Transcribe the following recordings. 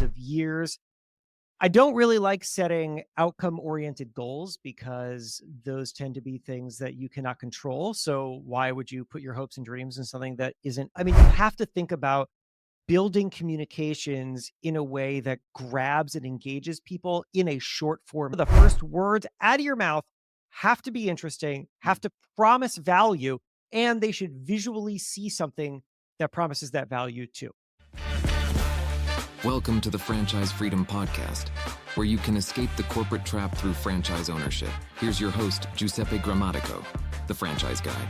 themes of years. I don't really like setting outcome-oriented goals because those tend to be things that you cannot control. So why would you put your hopes and dreams in something that isn't? I mean, you have to think about building communications in a way that grabs and engages people in a short form. The first words out of your mouth have to be interesting, have to promise value, and they should visually see something that promises that value too. Welcome to the Franchise Freedom Podcast, where you can escape the corporate trap through franchise ownership. Here's your host, Giuseppe Grammatico, the Franchise Guide.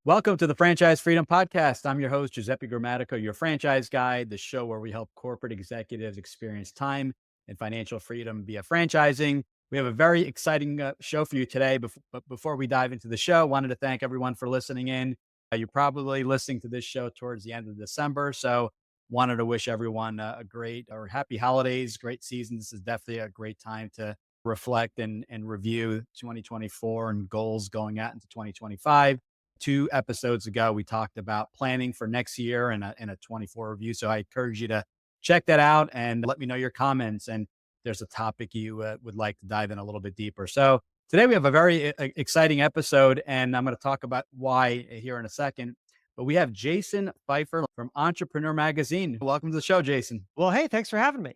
Welcome to the Franchise Freedom Podcast. I'm your host, Giuseppe Grammatico, your franchise guide, the show where we help corporate executives experience time and financial freedom via franchising. We have a very exciting show for you today. But before we dive into the show, I wanted to thank everyone for listening in. You're probably listening to this show towards the end of December, so wanted to wish everyone a great or happy holidays, great season. This is definitely a great time to reflect and review 2024 and goals going out into 2025. 2 episodes ago, we talked about planning for next year and a 24 review. So I encourage you to check that out and let me know your comments. And there's a topic you would like to dive in a little bit deeper. So today we have a very exciting episode, and I'm going to talk about why here in a second. But we have Jason Feifer from Entrepreneur Magazine. Welcome to the show, Jason. Well, hey, thanks for having me.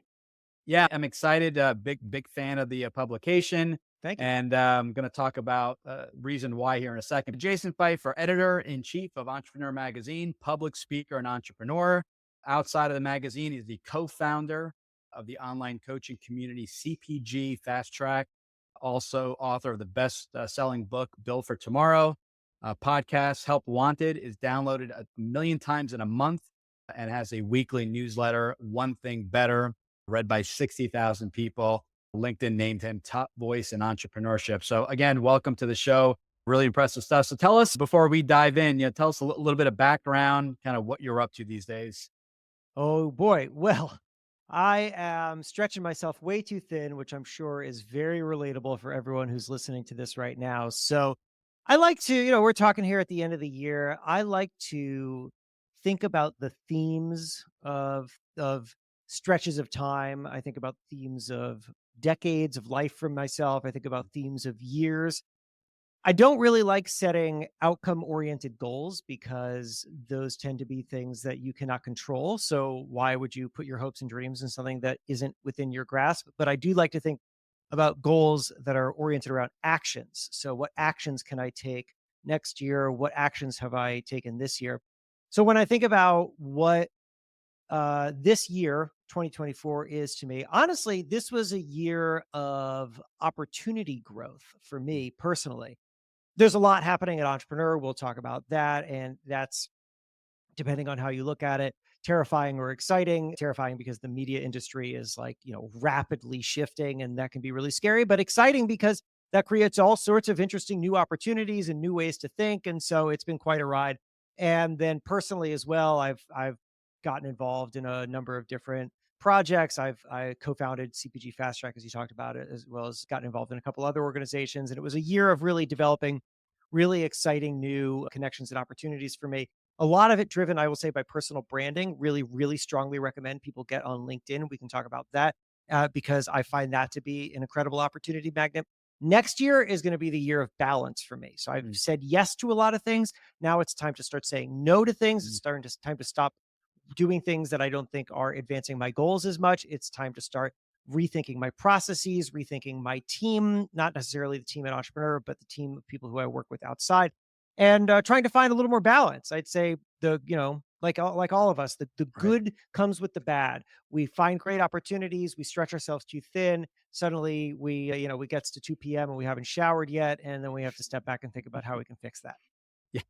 Yeah, I'm excited. Big fan of the publication. Thank you. And I'm going to talk about reason why here in a second. Jason Feifer, editor-in-chief of Entrepreneur Magazine, public speaker and entrepreneur. Outside of the magazine, he's the co-founder of the online coaching community CPG Fast Track. Also author of the best-selling book, Build for Tomorrow. Podcast Help Wanted is downloaded 1 million times in a month and has a weekly newsletter, One Thing Better, read by 60,000 people. LinkedIn named him top voice in entrepreneurship. So again, welcome to the show. Really impressive stuff. So tell us, before we dive in, tell us a little bit of background, kind of what you're up to these days. Oh boy. Well, I am stretching myself way too thin, which I'm sure is very relatable for everyone who's listening to this right now. So I like to, we're talking here at the end of the year. I like to think about the themes of stretches of time. I think about themes of decades of life for myself. I think about themes of years. I don't really like setting outcome-oriented goals because those tend to be things that you cannot control. So why would you put your hopes and dreams in something that isn't within your grasp? But I do like to think about goals that are oriented around actions. So what actions can I take next year? What actions have I taken this year? So when I think about what this year, 2024, is to me, honestly, this was a year of opportunity growth for me personally. There's a lot happening at Entrepreneur. We'll talk about that. And that's, depending on how you look at it, terrifying or exciting. Terrifying because the media industry is rapidly shifting, and that can be really scary, but exciting because that creates all sorts of interesting new opportunities and new ways to think. And so it's been quite a ride. And then personally as well, I've gotten involved in a number of different projects. I co-founded CPG Fast Track, as you talked about it, as well as gotten involved in a couple other organizations. And it was a year of really developing really exciting new connections and opportunities for me. A lot of it driven, I will say, by personal branding. Really, really strongly recommend people get on LinkedIn. We can talk about that because I find that to be an incredible opportunity magnet. Next year is going to be the year of balance for me. So I've said yes to a lot of things. Now it's time to start saying no to things. It's time to stop doing things that I don't think are advancing my goals as much. It's time to start rethinking my processes, rethinking my team, not necessarily the team at Entrepreneur, but the team of people who I work with outside, and trying to find a little more balance. I'd say like all of us, the good comes with the bad. We find great opportunities. We stretch ourselves too thin. Suddenly we gets to 2 p.m. and we haven't showered yet. And then we have to step back and think about how we can fix that. Yeah.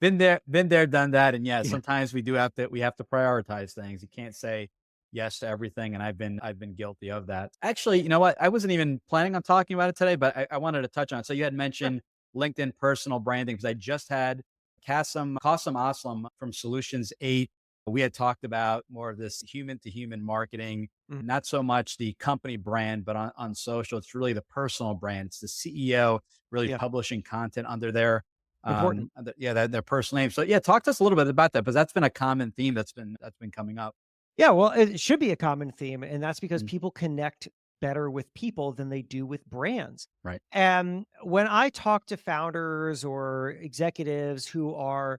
Been there, done that. And yeah, sometimes we have to prioritize things. You can't say yes to everything. And I've been guilty of that. Actually, you know what? I wasn't even planning on talking about it today, but I wanted to touch on it. So you had mentioned LinkedIn personal branding, because I just had Qasim Aslam from Solutions 8. We had talked about more of this human to human marketing, not so much the company brand, but on social, it's really the personal brand. It's the CEO really publishing content under there. Important. Yeah, their personal name. So yeah, talk to us a little bit about that, because that's been a common theme that's been coming up. Yeah, well, it should be a common theme, and that's because Mm, people connect better with people than they do with brands. right. And when I talk to founders or executives who are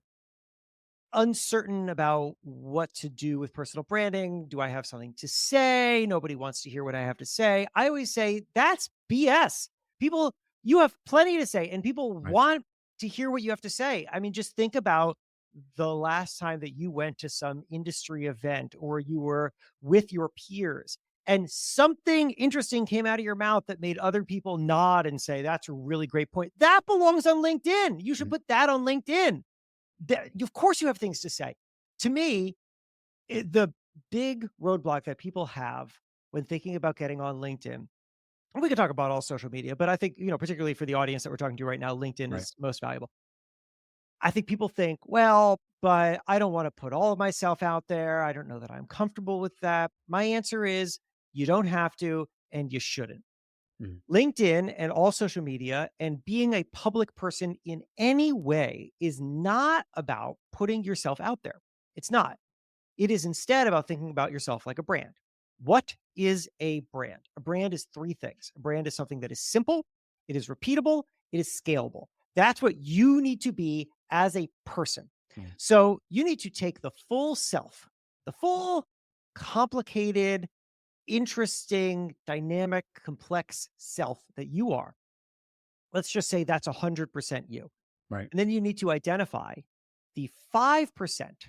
uncertain about what to do with personal branding, do I have something to say? Nobody wants to hear what I have to say. I always say that's BS. People, you have plenty to say, and people Right. want to hear what you have to say. I mean, just think about the last time that you went to some industry event or you were with your peers and something interesting came out of your mouth that made other people nod and say, that's a really great point. That belongs on LinkedIn. You should Mhm. put that on LinkedIn. Of course, you have things to say. To me, the big roadblock that people have when thinking about getting on LinkedIn, and we can talk about all social media, but I think, particularly for the audience that we're talking to right now, LinkedIn Right. is most valuable. I think people think, well, but I don't want to put all of myself out there. I don't know that I'm comfortable with that. My answer is you don't have to, and you shouldn't. Mhm. LinkedIn and all social media and being a public person in any way is not about putting yourself out there. It's not. It is instead about thinking about yourself like a brand. What is a brand? A brand is three things. A brand is something that is simple, it is repeatable, it is scalable. That's what you need to be as a person. Mhm. So you need to take the full self, the full complicated, interesting, dynamic, complex self that you are. Let's just say that's 100% you. Right. And then you need to identify the 5%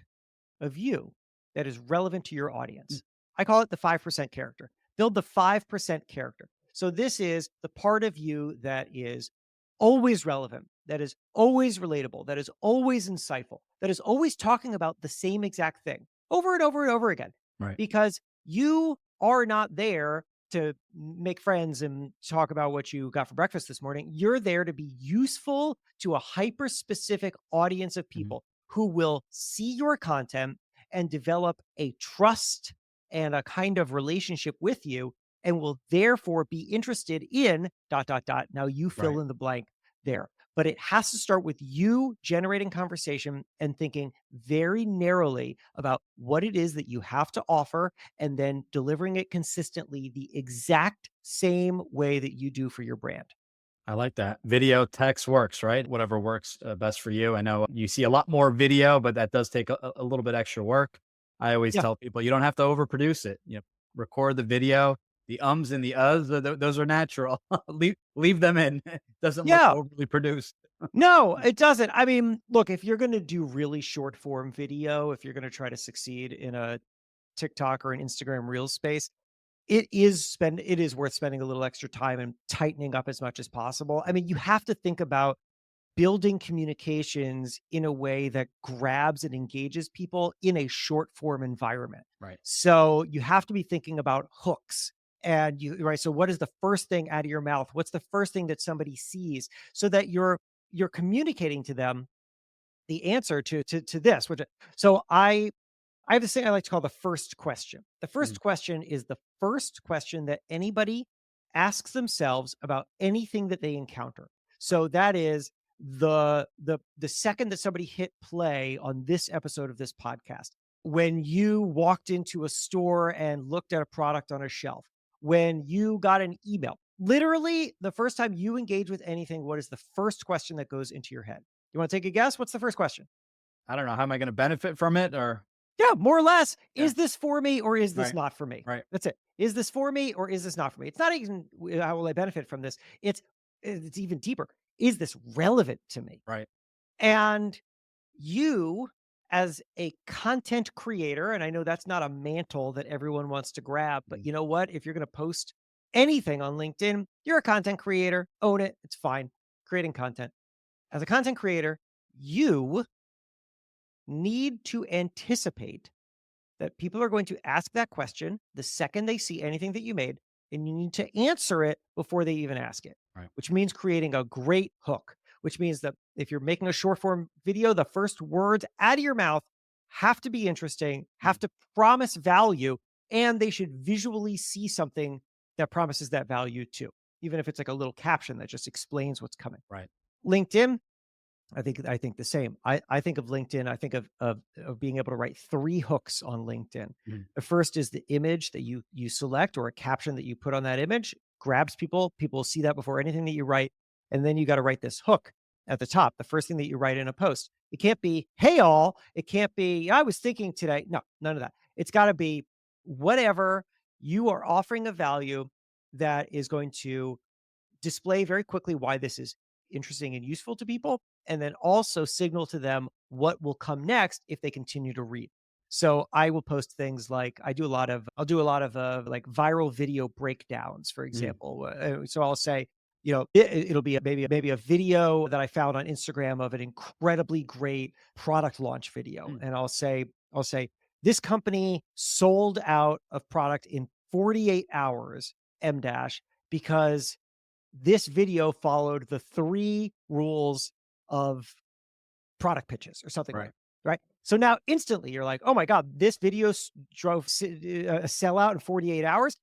of you that is relevant to your Mm, audience. I call it the 5% character. Build the 5% character. So this is the part of you that is always relevant, that is always relatable, that is always insightful, that is always talking about the same exact thing over and over and over again. right. Because you are not there to make friends and talk about what you got for breakfast this morning. You're there to be useful to a hyper specific audience of Mhm. people who will see your content and develop a trust and a kind of relationship with you and will therefore be interested in dot dot dot. Now you Right. fill in the blank there. But it has to start with you generating conversation and thinking very narrowly about what it is that you have to offer and then delivering it consistently the exact same way that you do for your brand. I like that. Video, text works, right? Whatever works best for you. I know you see a lot more video, but that does take a little bit extra work. I always Yeah. tell people you don't have to overproduce it. Record the video. The ums and the uhs, those are natural. Leave them in. It doesn't look Yeah. overly produced. No, it doesn't. I mean, look, if you're going to do really short form video, if you're going to try to succeed in a TikTok or an Instagram Reels space, it is worth spending a little extra time and tightening up as much as possible. I mean, you have to think about building communications in a way that grabs and engages people in a short form environment. Right. So you have to be thinking about hooks. And you right. So what is the first thing out of your mouth? What's the first thing that somebody sees so that you're communicating to them the answer to this, which so I have this thing I like to call the first question. The Mhm. first question is the first question that anybody asks themselves about anything that they encounter. Right. So that is the second that somebody hit play on this episode of this podcast, when you walked into a store and looked at a product on a shelf, when you got an email, literally the first time you engage with anything, what is the first question that goes into your head? You want to take a guess? What's the first question? I don't know. How am I going to benefit from it? Or Yeah, more or less. yeah. Is this for me or is this Right. not for me? Right. That's it. Is this for me or is this not for me? It's not even how will I benefit from this? It's even deeper. Is this relevant to me? Right. And you as a content creator, and I know that's not a mantle that everyone wants to grab, but Mhm. you know what? If you're going to post anything on LinkedIn, you're a content creator, own it. It's fine. Creating content. As a content creator, you need to anticipate that people are going to ask that question the second they see anything that you made, and you need to answer it before they even ask it, Right. which means creating a great hook, which means that if you're making a short form video, the first words out of your mouth have to be interesting, have Mhm. to promise value, and they should visually see something that promises that value too, even if it's like a little caption that just explains what's coming. Right. LinkedIn, I think the same. I think of LinkedIn. I think of being able to write 3 hooks on LinkedIn. Mm. The first is the image that you select, or a caption that you put on that image grabs people. People see that before anything that you write, and then you got to write this hook at the top. The first thing that you write in a post. It can't be, "Hey all." It can't be, "I was thinking today." No, none of that. It's got to be whatever you are offering a value that is going to display very quickly why this is interesting and useful to people, and then also signal to them what will come next if they continue to read. So I will post things like I'll do a lot of like viral video breakdowns, for Mm. example. So I'll say, it'll be maybe a video that I found on Instagram of an incredibly great product launch video, Mm. and I'll say this company sold out of product in 48 hours, M dash, because this video followed the 3 rules of product pitches or something Right. like, right? So now instantly you're like, "Oh my god, this video drove a sellout in 48 hours."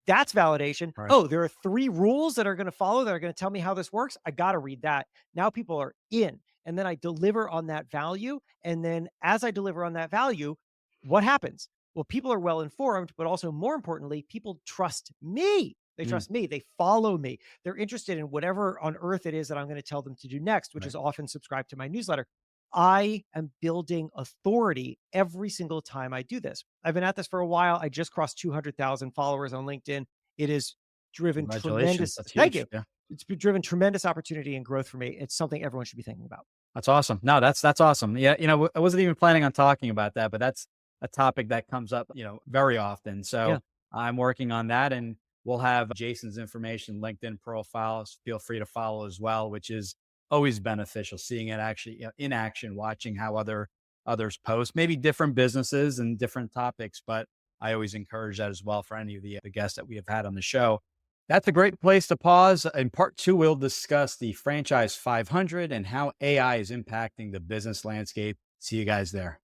That's validation. Right. "Oh, there are 3 rules that are gonna follow that are gonna tell me how this works. I gotta read that." Now people are in, and then I deliver on that value, and then as I deliver on that value, what happens? Well, people are well informed, but also more importantly, people trust me. They Mm. trust me. They follow me. They're interested in whatever on earth it is that I'm gonna tell them to do next, which Right. is often subscribe to my newsletter. I am building authority every single time I do this. I've been at this for a while. I just crossed 200,000 followers on LinkedIn. It has driven Congratulations. tremendous, That's thank huge. you. Yeah. It's been driven tremendous opportunity and growth for me. It's something everyone should be thinking about. That's awesome. No, that's awesome. Yeah, I wasn't even planning on talking about that, but that's a topic that comes up, very often. Yeah. So I'm working on that, and we'll have Jason's information, LinkedIn profiles. Feel free to follow as well, which is always beneficial. Seeing it actually, in action, watching how others post, maybe different businesses and different topics. But I always encourage that as well for any of the guests that we have had on the show. That's a great place to pause. In part 2, we'll discuss the Franchise 500 and how AI is impacting the business landscape. See you guys there.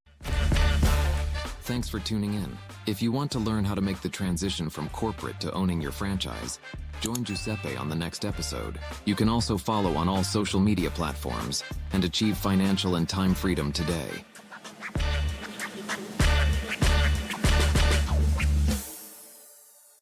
Thanks for tuning in. If you want to learn how to make the transition from corporate to owning your franchise, join Giuseppe on the next episode. You can also follow on all social media platforms and achieve financial and time freedom today.